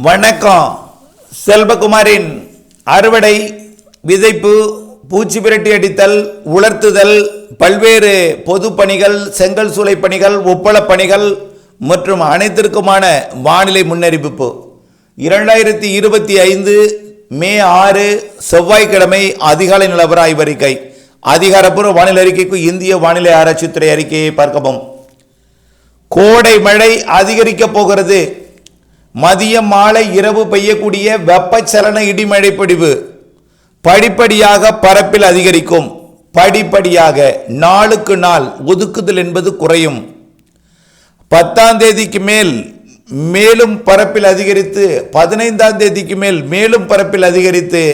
வணக்கம். செல்வகுமாரின் அறுவடை, விதைப்பு, பூச்சி விரட்டி அடித்தல், உலர்த்துதல், பல்வேறு பொது பணிகள், செங்கல் சூளை பணிகள், ஒப்பளப் பணிகள் மற்றும் அனைத்திற்குமான வானிலை முன்னறிவிப்பு 2025 மே 6 செவ்வாய்க்கிழமை அதிகாலை நிலவர ஆய்வறிக்கை. அதிகாரப்பூர்வ வானிலை அறிக்கைக்கு இந்திய வானிலை ஆராய்ச்சித்துறை அறிக்கையை பார்க்கவும். கோடை மழை அதிகரிக்கப் போகிறது. மதியம் மாலை இரவு பெய்யக்கூடிய வெப்பச்சலன இடிமழை பொழிவு படிப்படியாக பரப்பில் அதிகரிக்கும். படிப்படியாக நாளுக்கு நாள் ஒதுக்குதல் என்பது குறையும். 10ஆம் தேதிக்கு மேல் மேலும் பரப்பில் அதிகரித்து 15ஆம் தேதிக்கு மேல் மேலும் பரப்பில் அதிகரித்து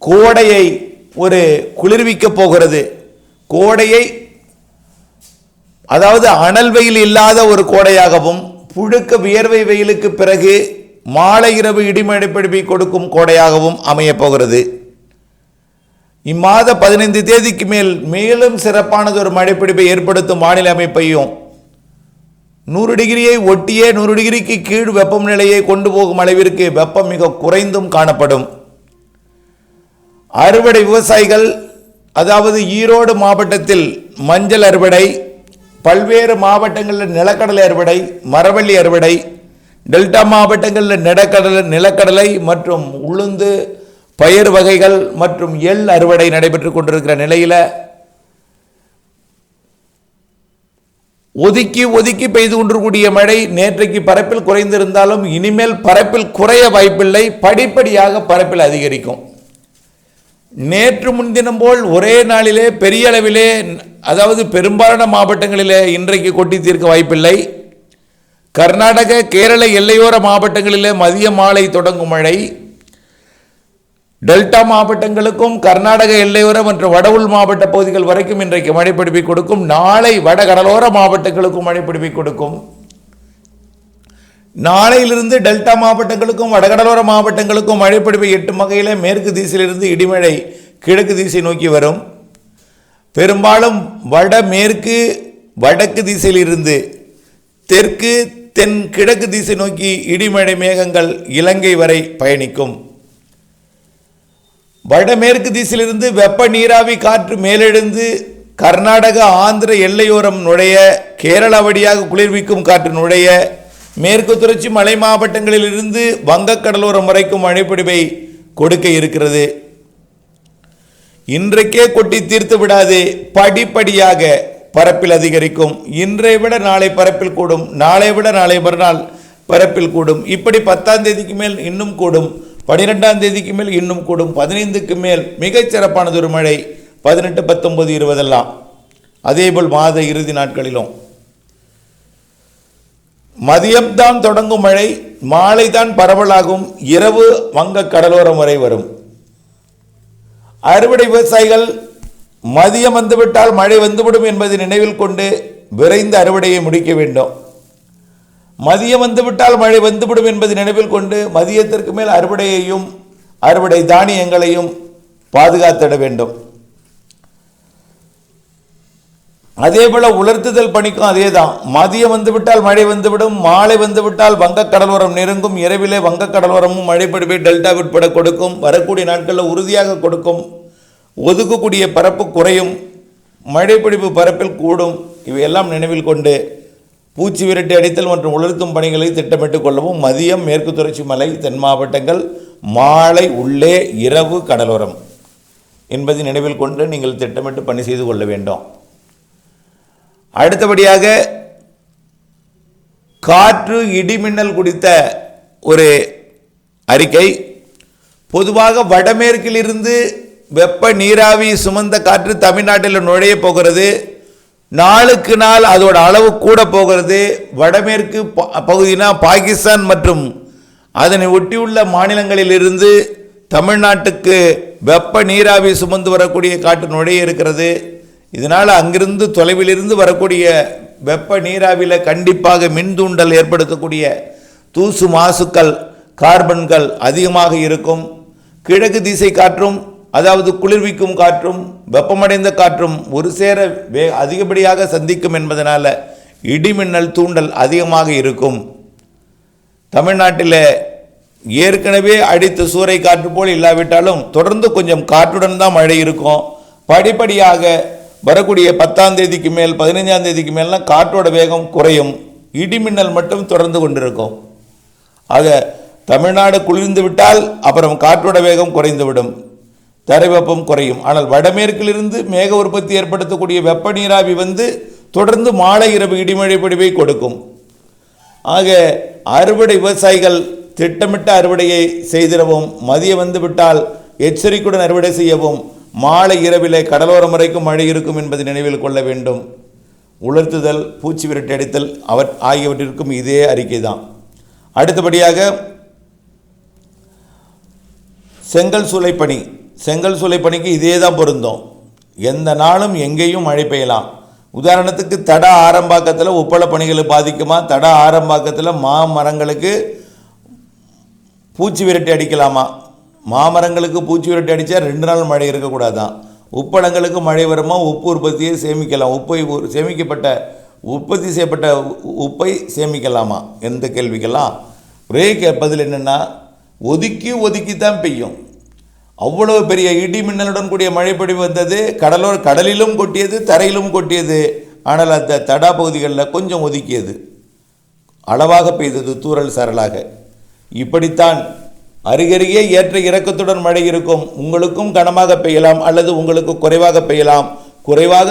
கோடையை ஒரு குளிர்விக்க போகிறது. கோடையை அதாவது அனல் வெயில் இல்லாத ஒரு கோடையாகவும், புழுக்க வியர்வை வெயிலுக்கு பிறகு மாலை இரவு இடிமழை பொழிவை கொடுக்கும் கோடையாகவும் அமையப் போகிறது. இம்மாத 15 தேதிக்கு மேல் மேலும் சிறப்பானது ஒரு மழைப்பிடிப்பை ஏற்படுத்தும் வானிலை அமைப்பையும் 100 டிகிரியை ஒட்டியே 100 டிகிரிக்கு கீழ் வெப்பநிலையை கொண்டு போகும் அளவிற்கு வெப்பம் மிக குறைந்தும் காணப்படும். அறுவடை விவசாயிகள், அதாவது ஈரோடு மாவட்டத்தில் மஞ்சள் அறுவடை, பல்வேறு மாவட்டங்களில் நிலக்கடலை அறுவடை, மரவள்ளி அறுவடை, டெல்டா மாவட்டங்களில் நிலக்கடலை மற்றும் உளுந்து பயிர் வகைகள் மற்றும் எள் அறுவடை நடைபெற்று கொண்டிருக்கிற நிலையில் ஒதுக்கி ஒதுக்கி பெய்து கொண்டிருக்கூடிய மழை நேற்றைக்கு பரப்பில் குறைந்திருந்தாலும் இனிமேல் பரப்பில் குறைய வாய்ப்பில்லை. படிப்படியாக பரப்பில் அதிகரிக்கும். நேற்று முன்தினம் போல் ஒரே நாளிலே பெரிய அளவிலே, அதாவது பெரும்பாலான மாவட்டங்களிலே இன்றைக்கு கொட்டி தீர்க்க வாய்ப்பில்லை. கர்நாடக கேரள எல்லையோர மாவட்டங்களிலே மதிய மாலை தொடங்கும் மழை டெல்டா மாவட்டங்களுக்கும் கர்நாடக எல்லையோர மற்றும் வட உள் மாவட்ட பகுதிகள் வரைக்கும் இன்றைக்கு மழைப்பிடிப்பை கொடுக்கும். நாளை வட கடலோர மாவட்டங்களுக்கும் மழைப்பிடிப்பை கொடுக்கும். நாளையிலிருந்து டெல்டா மாவட்டங்களுக்கும் வடகடலோர மாவட்டங்களுக்கும் மழைப்பிடிப்பை எட்டும் வகையில் மேற்கு திசையிலிருந்து இடிமழை கிழக்கு திசை நோக்கி வரும். பெரும்பாலும் வடமேற்கு வடக்கு திசையிலிருந்து தெற்கு தென் கிழக்கு திசை நோக்கி இடிமழை மேகங்கள் இலங்கை வரை பயணிக்கும். வடமேற்கு திசையிலிருந்து வெப்ப நீராவி காற்று மேலெழுந்து கர்நாடக ஆந்திர எல்லையோரம் நுழைய, கேரளா வழியாக குளிர்விக்கும் காற்று நுழைய, மேற்கு தொடர்ச்சி மலை மாவட்டங்களிலிருந்து வங்கக்கடலோரம் வரைக்கும் மழைப்பிடிப்பை கொடுக்க இருக்கிறது. இன்றைக்கே கொட்டி தீர்த்து விடாது. படிப்படியாக பரப்பில் அதிகரிக்கும். இன்றை விட நாளை பரப்பில் கூடும், நாளை விட நாளை மறுநாள் பரப்பில் கூடும். இப்படி 10ஆம் தேதிக்கு மேல் இன்னும் கூடும், 12ஆம் தேதிக்கு மேல் இன்னும் கூடும், 15க்கு மேல் மிகச் சிறப்பானது ஒரு மழை 18, 19, 20 எல்லாம். அதேபோல் மாத இறுதி நாட்களிலும் மதியம்தான் தொடங்கும் மழை, மாலை தான் பரவலாகும், இரவு வங்க கடலோரம் வரை வரும். அறுவடை விவசாயிகள் மதியம் வந்துவிட்டால் மழை வந்துவிடும் என்பதை நினைவில் கொண்டு விரைந்து அறுவடையை முடிக்க வேண்டும். மதியம் வந்துவிட்டால் மழை வந்துவிடும் என்பதை நினைவில் கொண்டு மதியத்திற்கு மேல் அறுவடையையும் அறுவடை தானியங்களையும் பாதுகாத்திட வேண்டும். அதே போல உலர்த்துதல் பணிக்கும் அதே தான். மதியம் வந்துவிட்டால் மழை வந்துவிடும், மாலை வந்துவிட்டால் வங்க கடலோரம் நெருங்கும், இரவிலே வங்க கடலோரமும் மழைப்பிடிப்பை டெல்டா உட்பட கொடுக்கும். வரக்கூடிய நாட்களில் உறுதியாக கொடுக்கும். ஒதுக்கக்கூடிய பரப்பு குறையும், மழைப்பிடிப்பு பரப்பில் கூடும். இவையெல்லாம் நினைவில் கொண்டு பூச்சி விரட்டி அடித்தல் மற்றும் உலர்த்தும் பணிகளை திட்டமிட்டுக் கொள்ளவும். மதியம் மேற்கு தொடர்ச்சி மலை தென் மாவட்டங்கள், மாலை உள்ளே இரவு கடலோரம் என்பதை நினைவில் கொண்டு நீங்கள் திட்டமிட்டு பணி செய்து கொள்ள வேண்டும். அடுத்தபடியாக காற்று இடிமின்னல் குறித்த ஒரு அறிக்கை. பொதுவாக வடமேற்கிலிருந்து வெப்ப நீராவி சுமந்த காற்று தமிழ்நாட்டில் நுழைய போகிறது. நாளுக்கு நாள் அதோட அளவு கூட போகிறது. வடமேற்கு பகுதினா பாகிஸ்தான் மற்றும் அதனை ஒட்டியுள்ள மாநிலங்களிலிருந்து தமிழ்நாட்டுக்கு வெப்ப நீராவி சுமந்து வரக்கூடிய காற்று நுழைய இருக்கிறது. இதனால் அங்கிருந்து தொலைவிலிருந்து வரக்கூடிய வெப்ப நீராவியில் கண்டிப்பாக மின் தூண்டல் ஏற்படுத்தக்கூடிய தூசு மாசுக்கள், கார்பன்கள் அதிகமாக இருக்கும். கிழக்கு திசை காற்றும், அதாவது குளிர்விக்கும் காற்றும் வெப்பமடைந்த காற்றும் ஒரு சேர அதிகப்படியாக சந்திக்கும் என்பதனால இடிமின்னல் தூண்டல் அதிகமாக இருக்கும். தமிழ்நாட்டில் ஏற்கனவே அடித்த சூறை காற்று போல் இல்லாவிட்டாலும் தொடர்ந்து கொஞ்சம் காற்றுடன் தான் மழை இருக்கும். படிப்படியாக வரக்கூடிய 10ஆம் தேதிக்கு மேல் 15ஆம் தேதிக்கு மேலாம் காற்றோட வேகம் குறையும். இடிமின்னல் மட்டும் தொடர்ந்து கொண்டிருக்கும். ஆக தமிழ்நாடு குளிர்ந்து விட்டால் அப்புறம் காற்றோட வேகம் குறைந்துவிடும், தரை வெப்பம் குறையும். ஆனால் வடமேற்கிலிருந்து மேக உற்பத்தி ஏற்படுத்தக்கூடிய வெப்ப நீராவி வந்து தொடர்ந்து மாலை இரவு இடிமழை பொழிவை கொடுக்கும். ஆக அறுவடை விவசாயிகள் திட்டமிட்ட அறுவடையை செய்திடவும், மதியம் வந்து விட்டால் எச்சரிக்கையுடன் அறுவடை செய்யவும், மாலை இரவிலே கடலோரம் வரைக்கும் மழை இருக்கும் என்பதை நினைவில் கொள்ள வேண்டும். உலர்த்துதல், பூச்சி விரட்டி அடித்தல் ஆகியவற்றிற்கும் இதே அறிக்கை தான். அடுத்தபடியாக செங்கல் சூளை பணிக்கு இதே தான் பொருந்தும். எந்த நாளும் எங்கேயும் மழை பெய்யலாம். உதாரணத்துக்கு தட ஆரம்பாக்கத்தில் உப்பள பணிகள் பாதிக்குமா? தட ஆரம்பாக்கத்தில் மாமரங்களுக்கு பூச்சி விரட்டி அடிக்கலாமா? மாமரங்களுக்கு பூச்சி விரட்டி அடித்தா 2 நாள் மழை இருக்கக்கூடாதான். உப்பளங்களுக்கு மழை வருமா? உப்பு உற்பத்தியை சேமிக்கலாம். உற்பத்தி செய்யப்பட்ட உப்பை சேமிக்கலாமா எந்த கேள்விக்கெல்லாம் ஒரே பதில் என்னென்னா, ஒதுக்கி தான் பெய்யும். அவ்வளவு பெரிய இடி மின்னலுடன் கூடிய மழைப்பொழிவு வந்தது. கடலிலும் கொட்டியது, தரையிலும் கொட்டியது. ஆனால் அந்த தடா பகுதிகளில் கொஞ்சம் ஒதுக்கியது, அளவாக பெய்தது, தூறல் சரலாக. இப்படித்தான் அருகருகே ஏற்ற இறக்கத்துடன் மழை இருக்கும். உங்களுக்கும் கனமாக பெய்யலாம் அல்லது உங்களுக்கு குறைவாக பெய்யலாம். குறைவாக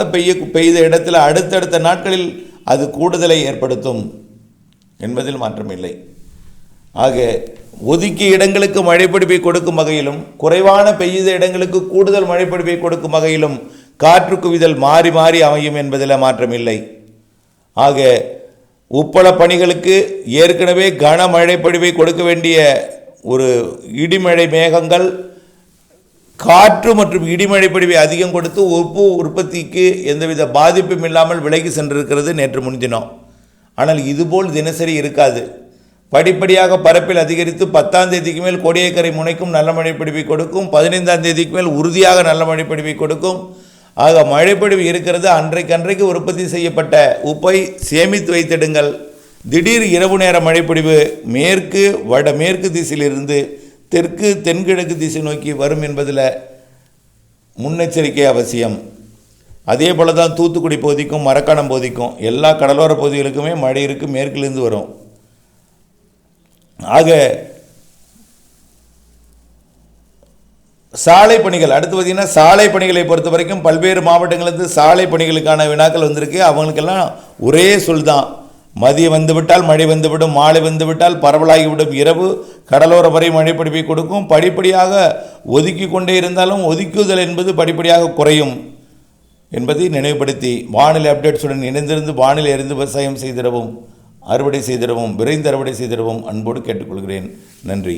பெய்த இடத்துல அடுத்தடுத்த நாட்களில் அது கூடுதலை ஏற்படுத்தும் என்பதில் மாற்றமில்லை. ஆக ஒதுக்கிய இடங்களுக்கு மழைப்பொழிவை கொடுக்கும் வகையிலும், குறைவான பெய்த இடங்களுக்கு கூடுதல் மழைப்பொழிவை கொடுக்கும் வகையிலும் காற்று குவிதல் மாறி மாறி அமையும் என்பதில் மாற்றமில்லை. ஆக உப்பள பணிகளுக்கு ஏற்கனவே கனமழை பொழிவை கொடுக்க வேண்டிய ஒரு இடிமழை மேகங்கள் காற்று மற்றும் இடிமழை பொழிவை அதிகம் கொடுத்து உப்பு உற்பத்திக்கு எந்தவித பாதிப்பும் இல்லாமல் விலகி சென்றிருக்கிறது நேற்று முன்தினம். ஆனால் இதுபோல் தினசரி இருக்காது. படிப்படியாக பரப்பில் அதிகரித்து 10ஆம் தேதிக்கு மேல் கோடியக்கரை முனைக்கும் நல்ல மழைப்பொழிவை கொடுக்கும். 15ஆம் தேதிக்கு மேல் உறுதியாக நல்ல மழைப்பொழிவை கொடுக்கும். ஆக மழைப்பொழிவு இருக்கிறது. அன்றைக்கு உற்பத்தி செய்யப்பட்ட உப்பை சேமித்து வைத்திடுங்கள். திடீர் இரவு நேர மழைப்பொழிவு மேற்கு வடமேற்கு திசையிலிருந்து தெற்கு தென்கிழக்கு திசை நோக்கி வரும் என்பதில் முன்னெச்சரிக்கை அவசியம். அதே போல தான் தூத்துக்குடி பகுதிக்கும் மரக்காணம் பகுதிக்கும் எல்லா கடலோர பகுதிகளுக்குமே மழை இருக்குது, மேற்கிலிருந்து வரும். ஆக சாலை பணிகள் அடுத்து பார்த்திங்கன்னா, சாலை பணிகளை பொறுத்த வரைக்கும் பல்வேறு மாவட்டங்களிலிருந்து சாலை பணிகளுக்கான வினாக்கள் வந்திருக்கு. அவங்களுக்கெல்லாம் ஒரே சொல் தான், மதியம் வந்துவிட்டால் மழை வந்துவிடும், மாலை வந்துவிட்டால் பரவலாகிவிடும், இரவு கடலோர வரை மழைப்பொழிவை கொடுக்கும். படிப்படியாக ஒதுக்கி கொண்டே இருந்தாலும் ஒதுக்குதல் என்பது படிப்படியாக குறையும் என்பதை நினைவுபடுத்தி, வானிலை அப்டேட்ஸுடன் இணைந்திருந்து வானிலை அறிந்து விவசாயம் செய்திடவும், அறுவடை செய்திடவும், விரைந்து அறுவடை செய்திடவும் அன்போடு கேட்டுக்கொள்கிறேன். நன்றி.